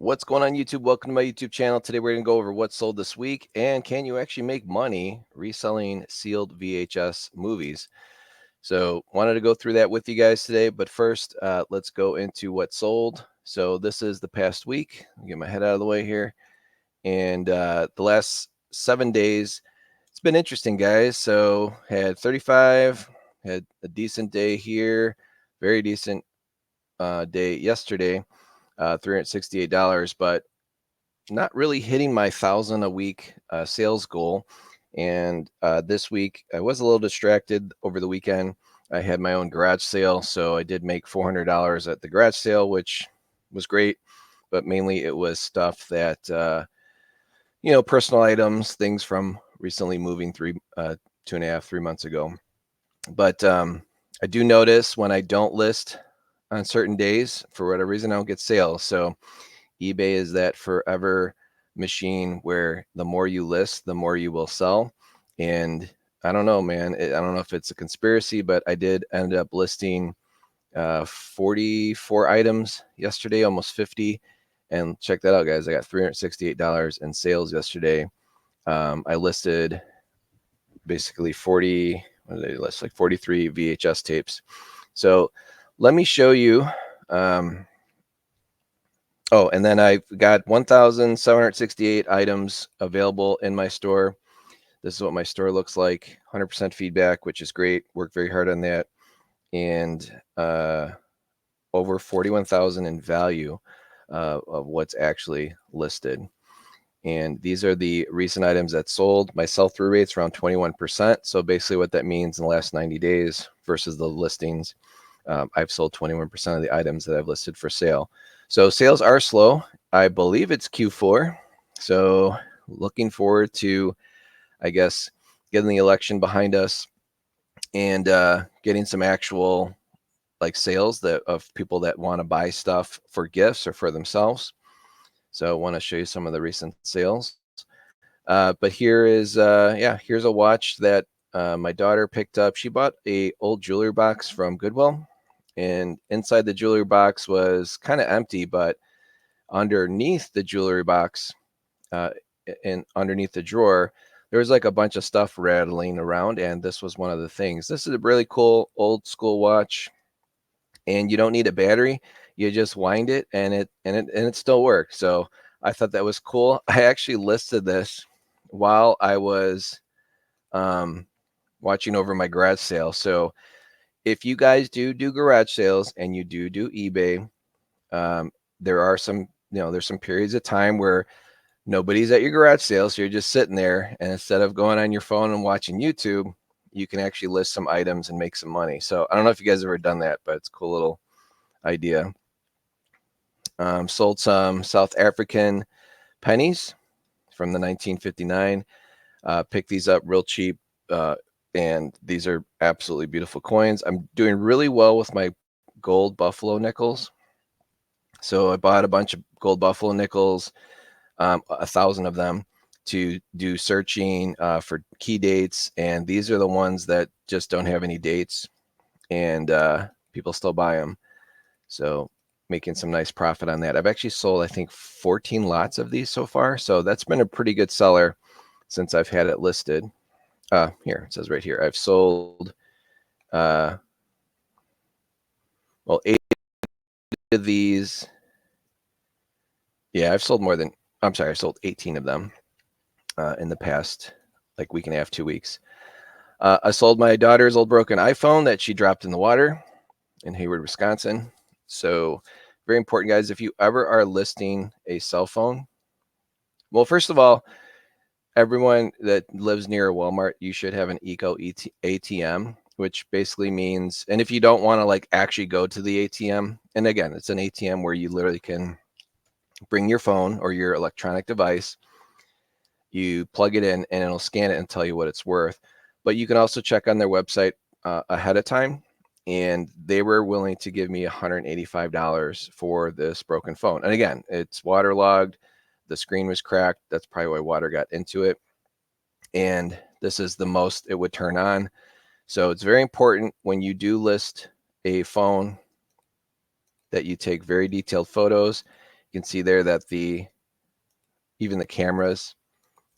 What's going on, YouTube? Welcome to my YouTube channel. Today we're going to go over what sold this week and can you actually make money reselling sealed VHS movies. So wanted to go through that with you guys today, but first let's go into what sold. So this is the past week. I'll get my head out of the way here. And the last 7 days, it's been interesting, guys. So had 35, had a decent day here, very decent day yesterday. $368, but not really hitting my 1,000 a week sales goal. And this week I was a little distracted over the weekend. I had my own garage sale, so I did make $400 at the garage sale, which was great. But mainly it was stuff that, personal items, things from recently moving 2.5, 3 months ago. But I do notice when I don't list on certain days, for whatever reason, I don't get sales. So eBay is that forever machine where the more you list, the more you will sell. And I don't know, man. I don't know if it's a conspiracy, but I did end up listing 44 items yesterday, almost 50. And check that out, guys. I got $368 in sales yesterday. I listed basically 40, what did I list? Like 43 VHS tapes. So let me show you. Oh, and then I've got 1,768 items available in my store. This is what my store looks like. 100% feedback, which is great. Worked very hard on that. And over 41,000 in value of what's actually listed. And these are the recent items that sold. My sell-through rate's around 21%. So basically what that means in the last 90 days versus the listings, I've sold 21% of the items that I've listed for sale. So sales are slow. I believe it's Q4. So looking forward to, I guess, getting the election behind us and getting some actual like sales of people that want to buy stuff for gifts or for themselves. So I want to show you some of the recent sales. But here is, here's a watch that my daughter picked up. She bought a old jewelry box from Goodwill. And inside the jewelry box was kind of empty, but underneath the jewelry box and underneath the drawer, there was like a bunch of stuff rattling around. And this was one of the things. This is a really cool old school watch. And you don't need a battery. You just wind it and it still works. So I thought that was cool. I actually listed this while I was watching over my garage sale. So if you guys do garage sales and you do eBay, there are some, there's some periods of time where nobody's at your garage sale. So you're just sitting there, and instead of going on your phone and watching YouTube, you can actually list some items and make some money. So I don't know if you guys have ever done that, but it's a cool little idea. Sold some South African pennies from the 1959. Picked these up real cheap. And these are absolutely beautiful coins. I'm doing really well with my gold buffalo nickels. So I bought a bunch of gold buffalo nickels, 1,000 of them, to do searching for key dates. And these are the ones that just don't have any dates, and people still buy them. So making some nice profit on that. I've actually sold, I think, 14 lots of these so far. So that's been a pretty good seller since I've had it listed. Here, it says right here, I've sold, 8 of these. Yeah, I've sold more than, I'm sorry, I sold 18 of them in the past, like, week and a half, 2 weeks. I sold my daughter's old broken iPhone that she dropped in the water in Hayward, Wisconsin. So very important, guys. If you ever are listing a cell phone, well, first of all, everyone that lives near a Walmart, you should have an Eco ATM, which basically means, and if you don't want to like actually go to the ATM, and again, it's an ATM where you literally can bring your phone or your electronic device, you plug it in and it'll scan it and tell you what it's worth. But you can also check on their website ahead of time. And they were willing to give me $185 for this broken phone. And again, it's waterlogged. The screen was cracked. That's probably why water got into it. And this is the most it would turn on. So it's very important when you do list a phone that you take very detailed photos You can see there that even the cameras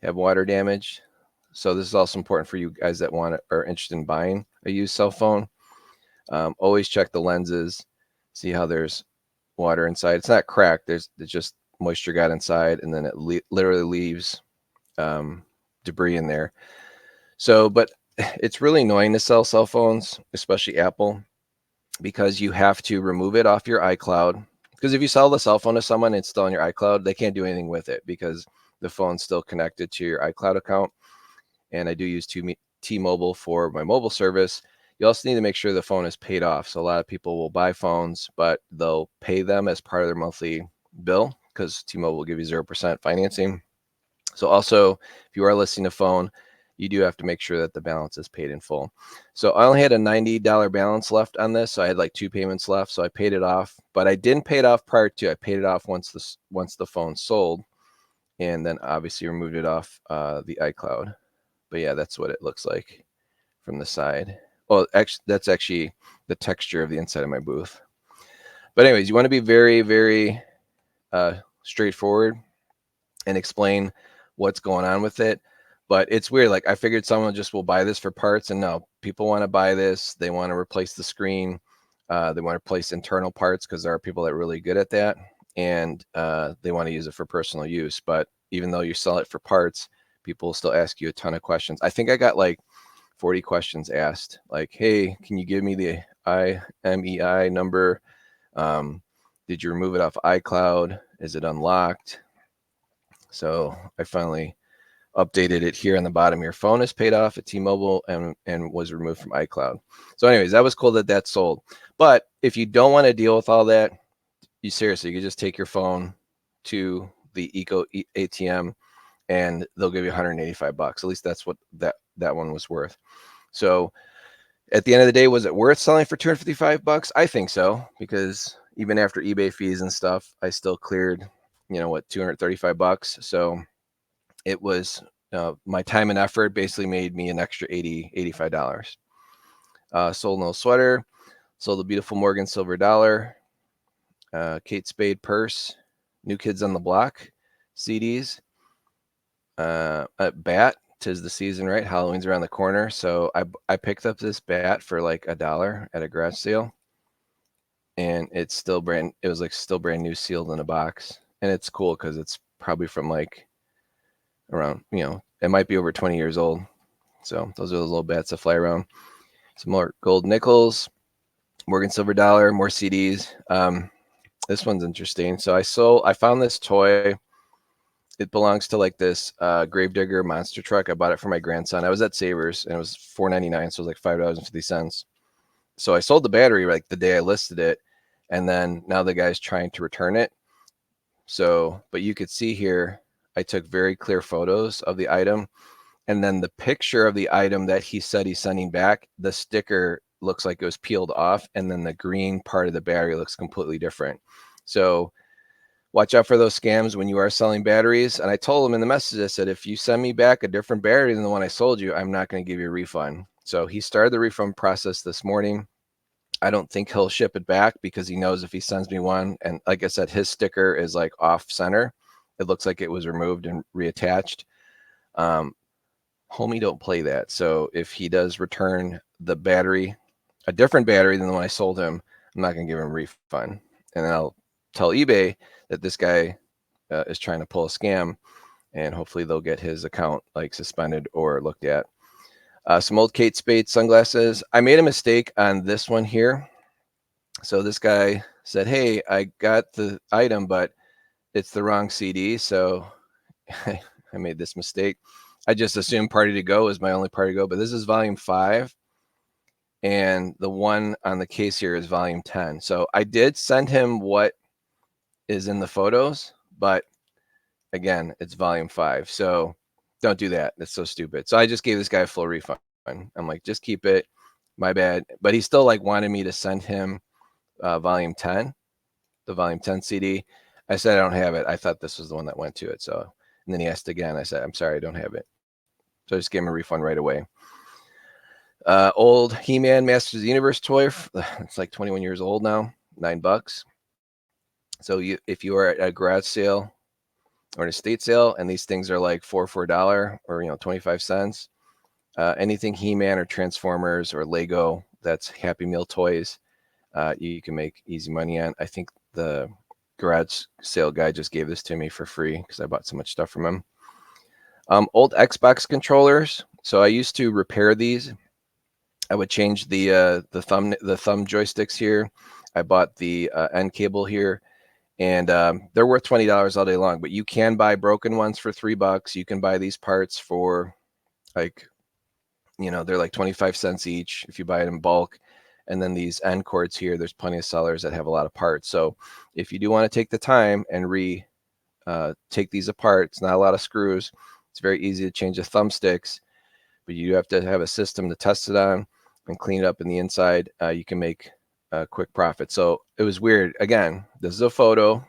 have water damage. So this is also important for you guys that are interested in buying a used cell phone. Always check the lenses, see how there's water inside. It's not cracked. There's just moisture got inside, and then it literally leaves debris in there. So, but it's really annoying to sell cell phones, especially Apple, because you have to remove it off your iCloud. Because if you sell the cell phone to someone, it's still on your iCloud, they can't do anything with it because the phone's still connected to your iCloud account. And I do use T-Mobile for my mobile service. You also need to make sure the phone is paid off. So a lot of people will buy phones, but they'll pay them as part of their monthly bill because T-Mobile will give you 0% financing. So also, if you are listing a phone, you do have to make sure that the balance is paid in full. So I only had a $90 balance left on this. So I had like 2 payments left. So I paid it off, but I didn't pay it off prior to. I paid it off once the phone sold, and then obviously removed it off the iCloud. But yeah, that's what it looks like from the side. Well, actually, that's actually the texture of the inside of my booth. But anyways, you want to be very, very straightforward and explain what's going on with it. But it's weird. Like I figured someone just will buy this for parts, and no, people want to buy this. They want to replace the screen. They want to replace internal parts because there are people that are really good at that, and they want to use it for personal use. But even though you sell it for parts, people will still ask you a ton of questions. I think I got like 40 questions asked, like, hey, can you give me the IMEI number? Did you remove it off iCloud? Is it unlocked? So I finally updated it here on the bottom. Your phone is paid off at T-Mobile and was removed from iCloud. So anyways, that was cool that sold. But if you don't want to deal with all that, you could just take your phone to the Eco ATM and they'll give you $185. At least that's what that one was worth. So at the end of the day, was it worth selling for $255? I think so, because even after eBay fees and stuff, I still cleared, $235. So it was my time and effort basically made me an extra $85. Sold an old sweater, sold a beautiful Morgan silver dollar, Kate Spade purse, New Kids on the Block CDs, a bat. 'Tis the season, right? Halloween's around the corner. So I picked up this bat for like $1 at a garage sale, and it was like still brand new, sealed in a box. And it's cool because it's probably from like around, it might be over 20 years old. So those are those little bats that fly around. Some more gold nickels, Morgan silver dollar, more CDs. This one's interesting. So I found this toy. It belongs to like this Gravedigger monster truck. I bought it for my grandson. I was at Savers and it was $4.99, so it was like $5.50. So I sold the battery like the day I listed it, and then now the guy's trying to return it. So, but you could see here, I took very clear photos of the item, and then the picture of the item that he said he's sending back, the sticker looks like it was peeled off, and then the green part of the battery looks completely different. So watch out for those scams when you are selling batteries. And I told him in the message, I said, if you send me back a different battery than the one I sold you, I'm not going to give you a refund. So he started the refund process this morning. I don't think he'll ship it back because he knows if he sends me one, and like I said, his sticker is like off center. It looks like it was removed and reattached. Homie don't play that. So if he does return the battery, a different battery than the one I sold him, I'm not going to give him a refund. And then I'll tell eBay that this guy is trying to pull a scam, and hopefully they'll get his account like suspended or looked at. Some old Kate Spade sunglasses. I made a mistake on this one here. So this guy said, hey, I got the item, but it's the wrong CD. So I made this mistake. I just assumed Party to Go is my only Party to Go, but this is volume 5. And the one on the case here is volume 10. So I did send him what is in the photos, but again, it's volume 5. So don't do that. That's so stupid. So I just gave this guy a full refund. I'm like, just keep it. My bad. But he still like wanted me to send him volume 10, the volume 10 CD. I said, I don't have it. I thought this was the one that went to it. So, and then he asked again. I said, I'm sorry, I don't have it. So I just gave him a refund right away. Old He-Man Masters of the Universe toy. It's like 21 years old now, $9. So if you are at a garage sale or an estate sale, and these things are like $4 for $1 or 25 cents, anything He-Man or Transformers or Lego that's Happy Meal toys, you can make easy money on. I think the garage sale guy just gave this to me for free because I bought so much stuff from him. Old Xbox controllers. So I used to repair these. I would change the thumb joysticks here. I bought the end cable here, and they're worth $20 all day long. But you can buy broken ones for $3. You can buy these parts for like, they're like 25 cents each if you buy it in bulk. And then these end cords here, there's plenty of sellers that have a lot of parts. So if you do want to take the time and take these apart, it's not a lot of screws. It's very easy to change the thumbsticks, but you have to have a system to test it on and clean it up in the inside. You can make a quick profit. So it was weird. Again, this is a photo.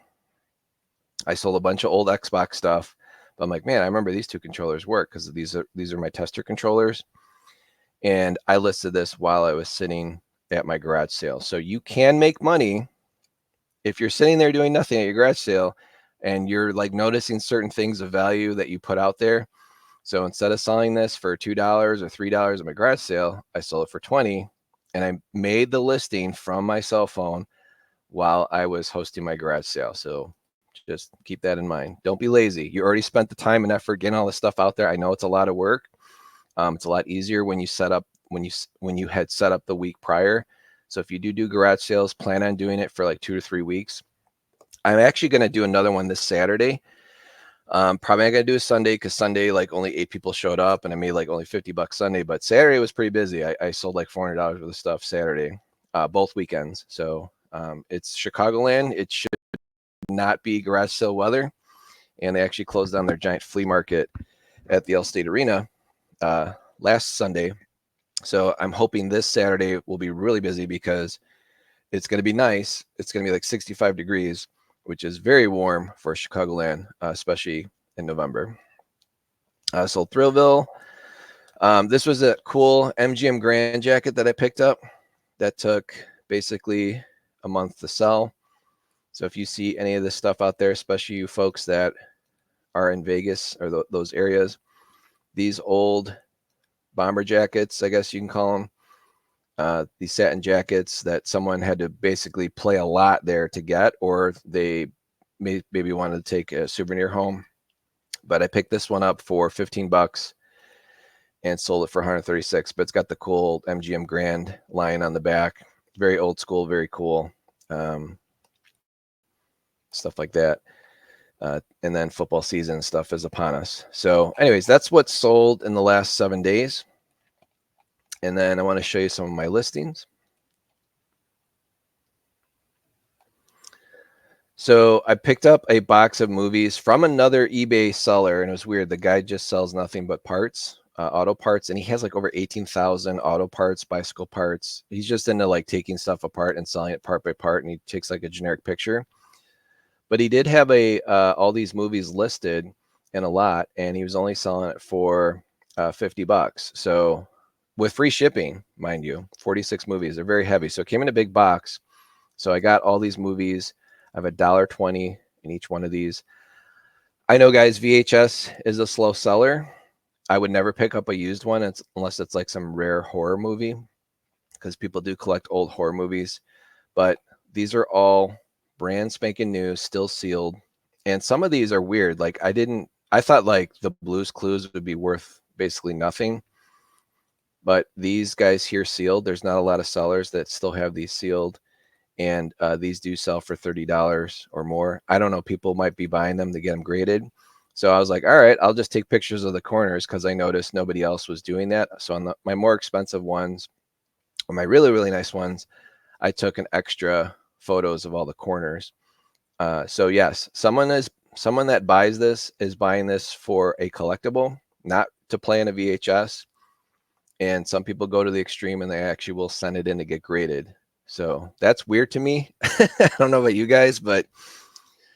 I sold a bunch of old Xbox stuff, but I'm like, man, I remember these two controllers work because these are my tester controllers. And I listed this while I was sitting at my garage sale. So you can make money if you're sitting there doing nothing at your garage sale and you're like noticing certain things of value that you put out there. So instead of selling this for $2 or $3 at my garage sale, I sold it for 20, and I made the listing from my cell phone while I was hosting my garage sale. So just keep that in mind. Don't be lazy. You already spent the time and effort getting all this stuff out there. I know it's a lot of work. It's a lot easier when you had set up the week prior. So if you do garage sales, plan on doing it for like 2 to 3 weeks. I'm actually going to do another one this Saturday. Probably not gonna do a Sunday because Sunday like only 8 people showed up and I made like only $50 Sunday. But Saturday was pretty busy. I sold like $400 worth of stuff Saturday, both weekends. So it's Chicagoland. It should not be garage sale weather, and they actually closed down their giant flea market at the Allstate Arena last Sunday. So I'm hoping this Saturday will be really busy because it's going to be nice. It's going to be like 65 degrees, which is very warm for Chicagoland, especially in November. Sold Thrillville. This was a cool MGM Grand jacket that I picked up that took basically a month to sell. So if you see any of this stuff out there, especially you folks that are in Vegas or those areas, these old bomber jackets, I guess you can call them, these satin jackets that someone had to basically play a lot there to get, or they maybe wanted to take a souvenir home. But I picked this one up for $15 and sold it for 136. But it's got the cool MGM Grand line on the back. Very old school, very cool. Stuff like that. And then football season stuff is upon us. So anyways, that's what's sold in the last 7 days. And then I want to show you some of my listings. So I picked up a box of movies from another eBay seller, and it was weird. The guy just sells nothing but parts, auto parts, and he has like over 18,000 auto parts, bicycle parts. He's just into like taking stuff apart and selling it part by part, and he takes like a generic picture. But he did have all these movies listed in a lot, and he was only selling it for $50. So with free shipping, mind you, 46 movies. They're very heavy. So it came in a big box. So I got all these movies. I have $1.20 in each one of these. I know, guys, VHS is a slow seller. I would never pick up a used one unless it's like some rare horror movie, because people do collect old horror movies. But these are all brand spanking new, still sealed. And some of these are weird. Like I thought like the Blue's Clues would be worth basically nothing. But these guys here sealed. There's not a lot of sellers that still have these sealed. And these do sell for $30 or more. I don't know. People might be buying them to get them graded. So I was like, all right, I'll just take pictures of the corners because I noticed nobody else was doing that. So on my more expensive ones, or my really, really nice ones, I took an extra photos of all the corners. So yes, someone that buys this is buying this for a collectible, not to play in a VHS. And some people go to the extreme and they actually will send it in to get graded. So that's weird to me. I don't know about you guys, but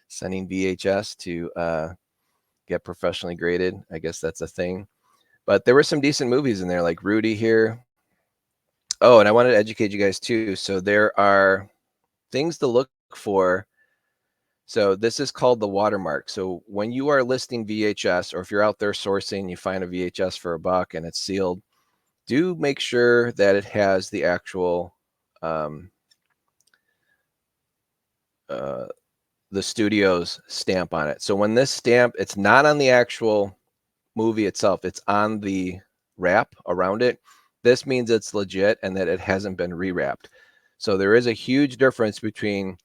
sending VHS to get professionally graded, I guess that's a thing. But there were some decent movies in there, like Rudy here. Oh, and I wanted to educate you guys too. So there are things to look for So this is called the watermark. So when you are listing VHS, or if you're out there sourcing, you find a VHS for $1 and it's sealed, do make sure that it has the actual the studio's stamp on it. So when this stamp, it's not on the actual movie itself, it's on the wrap around it. This means it's legit and that it hasn't been rewrapped. So there is a huge difference between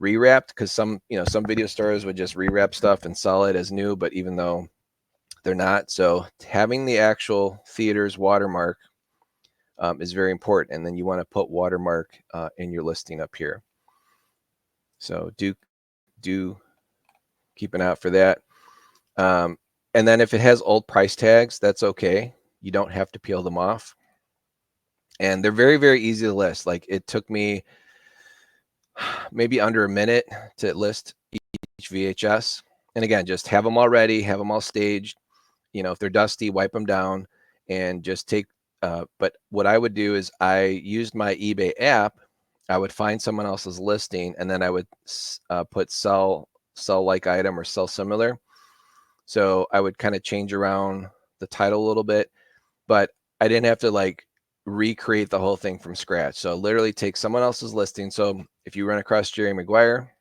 rewrapped, because some video stores would just rewrap stuff and sell it as new, but even though they're not. So having the actual theater's watermark is very important, and then you want to put watermark in your listing up here. So do keep an eye out for that. And then if it has old price tags, that's okay. You don't have to peel them off. And they're very, very easy to list. Like, it took me maybe under a minute to list each VHS. And again, just have them all ready, have them all staged. If they're dusty, wipe them down and just take, but what I would do is I used my eBay app. I would find someone else's listing, and then I would put sell like item or sell similar. So I would kind of change around the title a little bit, but I didn't have to like recreate the whole thing from scratch. So literally take someone else's listing. So if you run across Jerry Maguire,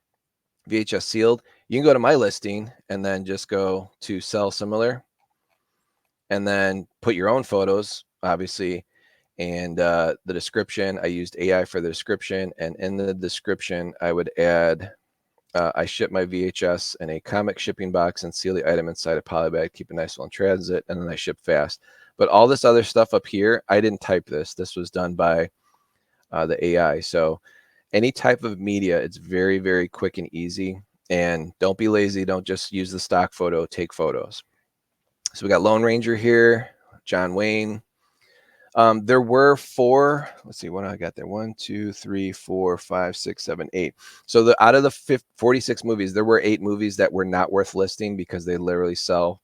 VHS sealed, you can go to my listing and then just go to sell similar, and then put your own photos, obviously. And the description, I used AI for the description. And in the description, I would add, I ship my VHS in a comic shipping box and seal the item inside a poly bag, keep it nice while in transit, and then I ship fast. But all this other stuff up here, I didn't type this. This was done by the AI. So any type of media, it's very, very quick and easy. And don't be lazy. Don't just use the stock photo. Take photos. So we got Lone Ranger here, John Wayne. There were 4, let's see, what I got there, 1, 2, 3, 4, 5, 6, 7, 8. So out of the 46 movies, there were 8 movies that were not worth listing because they literally sell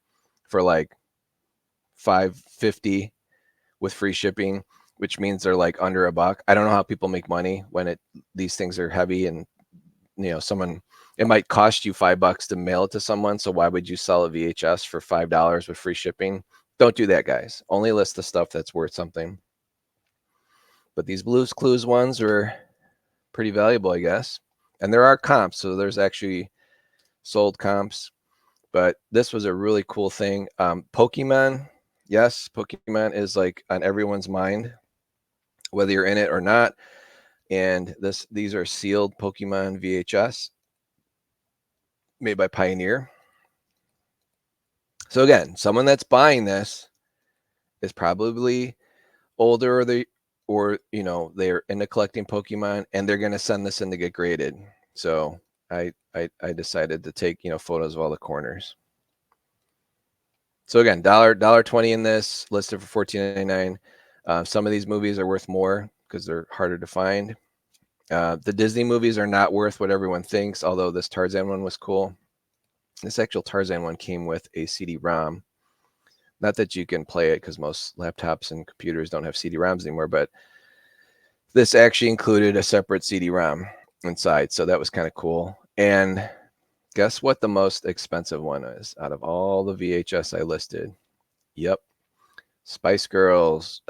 for like $5.50 with free shipping, which means they're like under $1. I don't know how people make money when these things are heavy, and it might cost you $5 to mail it to someone. So why would you sell a VHS for $5 with free shipping? Don't do that, guys. Only list the stuff that's worth something. But these Blue's Clues ones are pretty valuable, I guess. And there are comps, so there's actually sold comps. But this was a really cool thing. Pokemon, yes, Pokemon is like on everyone's mind, whether you're in it or not. And these are sealed Pokemon VHS made by Pioneer. So again, someone that's buying this is probably older, or they're into collecting Pokemon, and they're going to send this in to get graded. So I decided to take photos of all the corners. So again, $1.20 in this, listed for $14.99. Some of these movies are worth more because they're harder to find. The Disney movies are not worth what everyone thinks, although this Tarzan one was cool. This actual Tarzan one came with a CD-ROM. Not that you can play it, because most laptops and computers don't have CD-ROMs anymore, but this actually included a separate CD-ROM inside, so that was kind of cool. And guess what the most expensive one is out of all the VHS I listed? Yep, Spice Girls.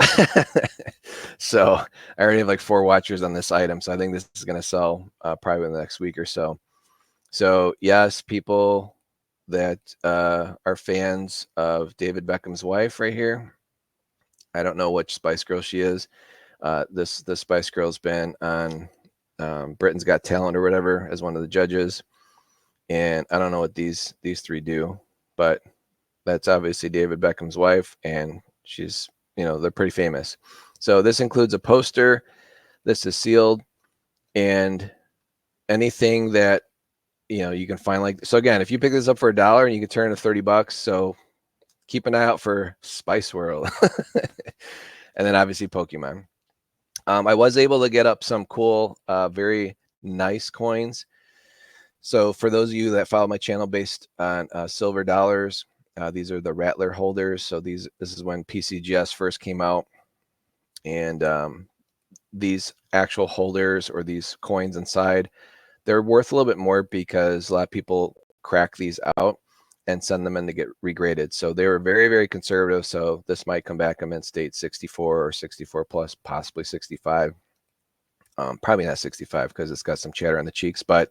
So I already have like 4 watchers on this item, so I think this is going to sell probably in the next week or so. So yes, people that are fans of David Beckham's wife right here. I don't know which Spice Girl she is. This Spice Girl's been on Britain's Got Talent or whatever as one of the judges, and I don't know what these 3 do, but that's obviously David Beckham's wife, and she's they're pretty famous. So this includes a poster. This is sealed, and anything that you can find, like, so again, if you pick this up for $1 and you can turn it to $30, so keep an eye out for Spice World. And then obviously Pokemon. I was able to get up some cool, very nice coins. So for those of you that follow my channel based on silver dollars, these are the Rattler holders. So this is when PCGS first came out, and these actual holders, or these coins inside, they're worth a little bit more because a lot of people crack these out and send them in to get regraded. So they were very, very conservative. So this might come back in mint state 64 or 64 plus, possibly 65. Probably not 65 because it's got some chatter on the cheeks, but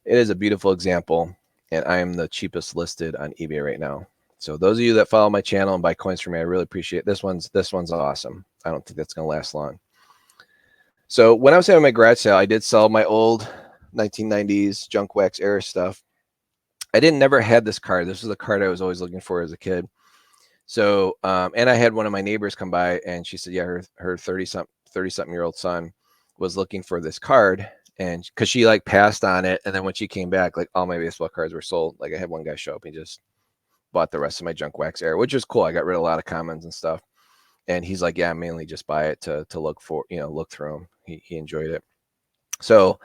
it is a beautiful example. And I am the cheapest listed on eBay right now. So those of you that follow my channel and buy coins from me, I really appreciate it. This one's awesome. I don't think that's going to last long. So when I was having my garage sale, I did sell my old 1990s junk wax era stuff. I never had this card. This was the card I was always looking for as a kid. So, and I had one of my neighbors come by and she said, yeah, her 30-something year old son was looking for this card. And because she like passed on it. And then when she came back, like all my baseball cards were sold. Like I had one guy show up and just bought the rest of my junk wax era, which is cool. I got rid of a lot of commons and stuff. And he's like, yeah, mainly just buy it to look for, look through them. He enjoyed it. So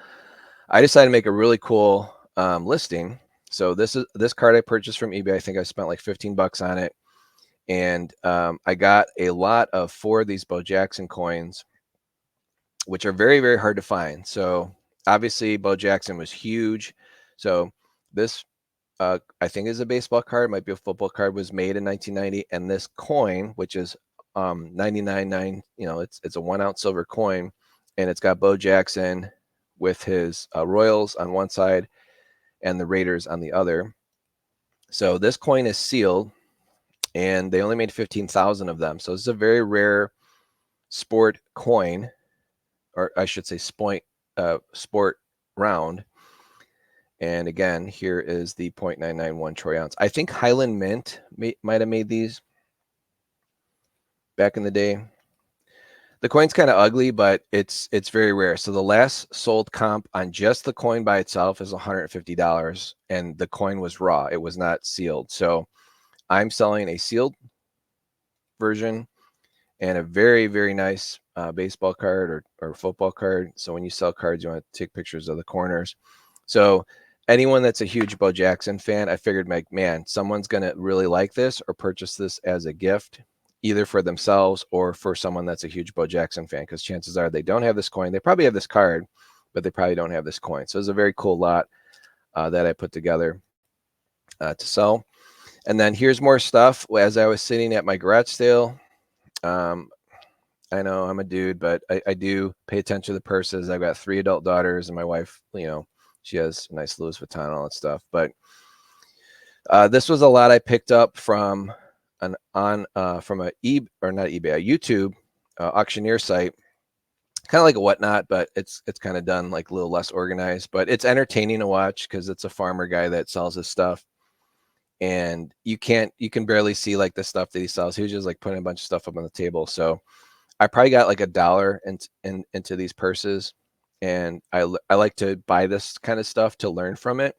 I decided to make a really cool listing. So this card I purchased from eBay. I think I spent like $15 on it. And I got a lot of 4 of these Bo Jackson coins, which are very, very hard to find. So obviously Bo Jackson was huge. So this I think is a baseball card, might be a football card, was made in 1990. And this coin, which is 99.9, it's a 1 ounce silver coin, and it's got Bo Jackson with his Royals on one side and the Raiders on the other. So this coin is sealed, and they only made 15,000 of them. So this is a very rare sport coin, or I should say sport round. And again, here is the 0.991 troy ounce. I think Highland Mint might have made these back in the day. The coin's kind of ugly, but it's very rare. So the last sold comp on just the coin by itself is $150, and the coin was raw. It was not sealed. So I'm selling a sealed version and a very, very nice baseball card or football card. So when you sell cards, you want to take pictures of the corners. So anyone that's a huge Bo Jackson fan, I figured, like, man, someone's going to really like this or purchase this as a gift, either for themselves or for someone that's a huge Bo Jackson fan, because chances are they don't have this coin. They probably have this card, but they probably don't have this coin. So it's a very cool lot that I put together to sell. And then here's more stuff. As I was sitting at my garage sale, I know I'm a dude, but I do pay attention to the purses. I've got 3 adult daughters, and my wife, she has a nice Louis Vuitton and all that stuff. But this was a lot I picked up from a YouTube auctioneer site, kind of like a Whatnot, but it's kind of done like a little less organized. But it's entertaining to watch because it's a farmer guy that sells his stuff, and you can barely see like the stuff that he sells. He was just like putting a bunch of stuff up on the table. So I probably got like $1 into these purses, and I like to buy this kind of stuff to learn from it.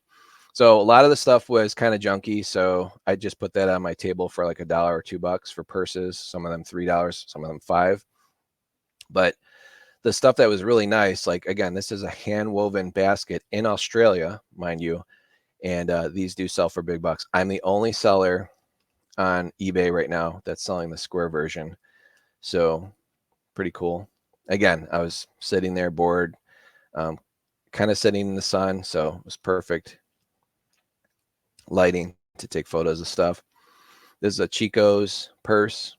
So a lot of the stuff was kind of junky, so I just put that on my table for like $1 or $2 for purses. Some of them $3, some of them $5. But the stuff that was really nice, like, again, this is a hand woven basket in Australia, mind you, and these do sell for big bucks. I'm the only seller on eBay right now that's selling the square version, so pretty cool. Again, I was sitting there bored, kind of sitting in the sun, so it was perfect lighting to take photos of stuff. This is a Chico's purse.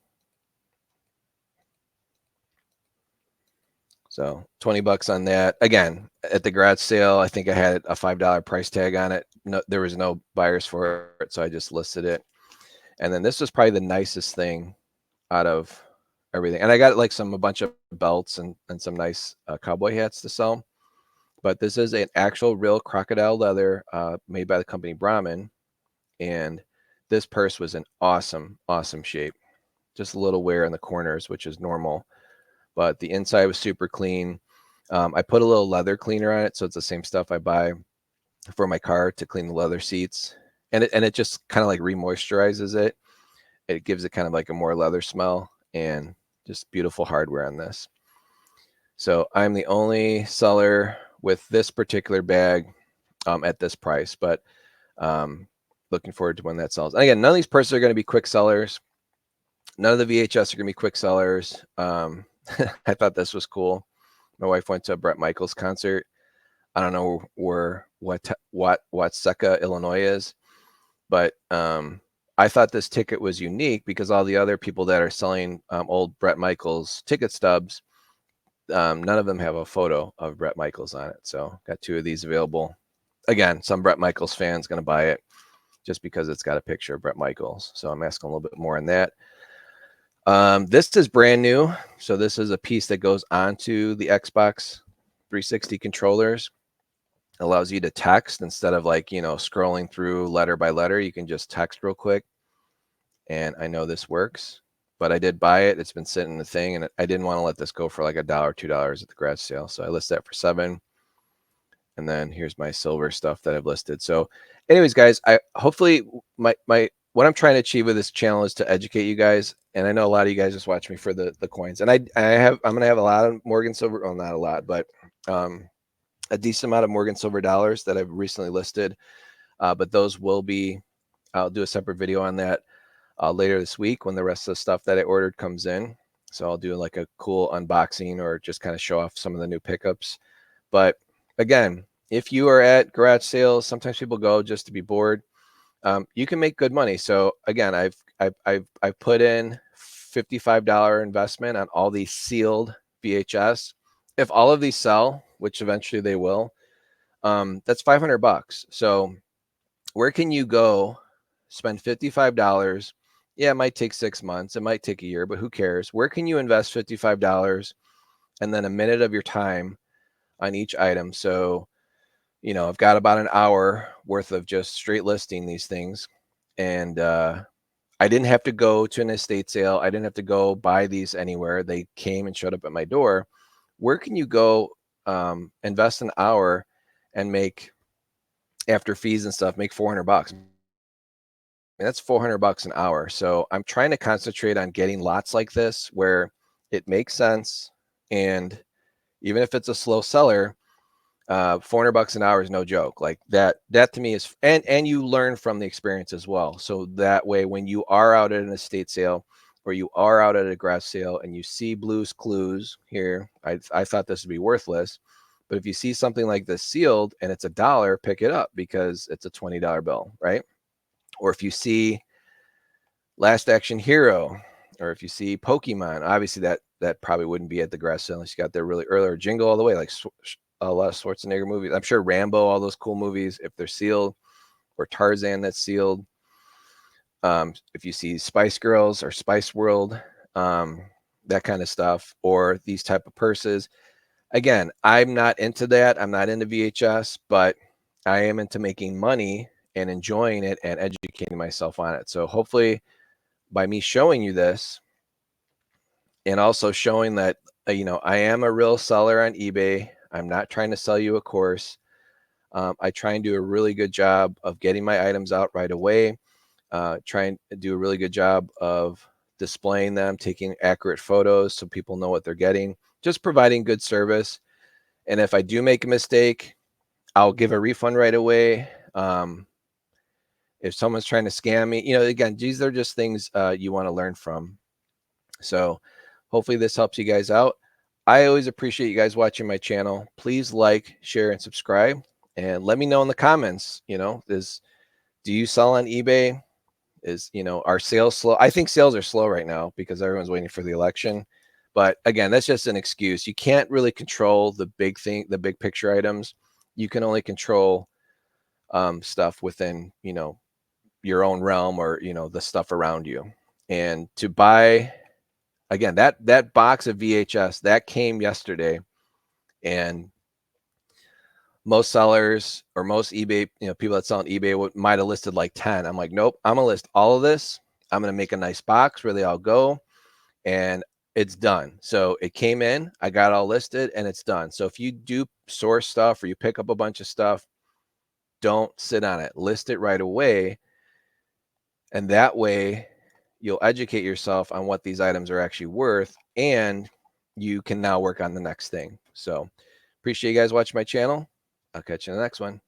So $20 on that. Again, at the garage sale, I think I had a $5 price tag on it. No, there was no buyers for it, so I just listed it. And then this was probably the nicest thing out of everything. And I got like a bunch of belts and some nice cowboy hats to sell. But this is an actual real crocodile leather made by the company Brahmin. And this purse was in awesome, awesome shape. Just a little wear in the corners, which is normal. But the inside was super clean. I put a little leather cleaner on it, so it's the same stuff I buy for my car to clean the leather seats. And it just kind of like re-moisturizes it. It gives it kind of like a more leather smell, and just beautiful hardware on this. So I'm the only seller with this particular bag at this price, but looking forward to when that sells. And again, none of these purses are going to be quick sellers. None of the VHS are going to be quick sellers. I thought this was cool. My wife went to a Bret Michaels concert I don't know where Watseka, Illinois is, but I thought this ticket was unique because all the other people that are selling old Bret Michaels ticket stubs, none of them have a photo of Bret Michaels on it. So got 2 of these available. Again, some Bret Michaels fans going to buy it just because it's got a picture of Bret Michaels. So I'm asking a little bit more on that. This is brand new. So this is a piece that goes onto the Xbox 360 controllers. It allows you to text instead of like, scrolling through letter by letter. You can just text real quick. And I know this works, but I did buy it. It's been sitting in the thing, and I didn't want to let this go for like $1, $2 at the garage sale. So I listed that for $7. And then here's my silver stuff that I've listed. So anyways, guys, I hopefully my what I'm trying to achieve with this channel is to educate you guys. And I know a lot of you guys just watch me for the coins. And I'm going to have a lot of Morgan Silver, well, not a lot, but a decent amount of Morgan Silver dollars that I've recently listed. But those will be, I'll do a separate video on that later this week when the rest of the stuff that I ordered comes in. So I'll do like a cool unboxing or just kind of show off some of the new pickups. But again, if you are at garage sales, sometimes people go just to be bored. You can make good money. So again, I've put in $55 investment on all these sealed VHS. If all of these sell, which eventually they will, that's $500. So where can you go spend $55? Yeah, it might take 6 months. It might take a year, but who cares? Where can you invest $55 and then a minute of your time on each item? So, I've got about an hour worth of just straight listing these things. And I didn't have to go to an estate sale. I didn't have to go buy these anywhere. They came and showed up at my door. Where can you go invest an hour and make, after fees and stuff, make $400? That's $400 an hour. So I'm trying to concentrate on getting lots like this where it makes sense. And even if it's a slow seller, $400 an hour is no joke. Like that to me is, and you learn from the experience as well. So that way, when you are out at an estate sale or you are out at a garage sale and you see Blue's Clues here, I thought this would be worthless. But if you see something like this sealed and it's $1, pick it up because it's a $20 bill, right? Or if you see Last Action Hero, or if you see Pokemon, obviously that probably wouldn't be at the garage sale unless you got there really early, or Jingle All the Way, like a lot of Schwarzenegger movies. I'm sure Rambo, all those cool movies, if they're sealed, or Tarzan that's sealed. If you see Spice Girls or Spice World, that kind of stuff, or these type of purses. Again, I'm not into that. I'm not into VHS, but I am into making money and enjoying it and educating myself on it. So hopefully by me showing you this and also showing that, I am a real seller on eBay. I'm not trying to sell you a course. I try and do a really good job of getting my items out right away. Trying to do a really good job of displaying them, taking accurate photos so people know what they're getting, just providing good service. And if I do make a mistake, I'll give a refund right away. If someone's trying to scam me, again, these are just things you want to learn from. So hopefully this helps you guys out. I always appreciate you guys watching my channel. Please like, share, and subscribe. And let me know in the comments, do you sell on eBay? Are sales slow? I think sales are slow right now because everyone's waiting for the election. But again, that's just an excuse. You can't really control the big picture items. You can only control stuff within, your own realm or, the stuff around you. And to buy, again, that box of VHS that came yesterday, and most sellers or most eBay, people that sell on eBay might have listed like 10. I'm like, nope, I'm gonna list all of this. I'm gonna make a nice box where they all go, and it's done. So it came in, I got all listed, and it's done. So if you do source stuff or you pick up a bunch of stuff, don't sit on it. List it right away. And that way you'll educate yourself on what these items are actually worth, and you can now work on the next thing. So appreciate you guys watching my channel. I'll catch you in the next one.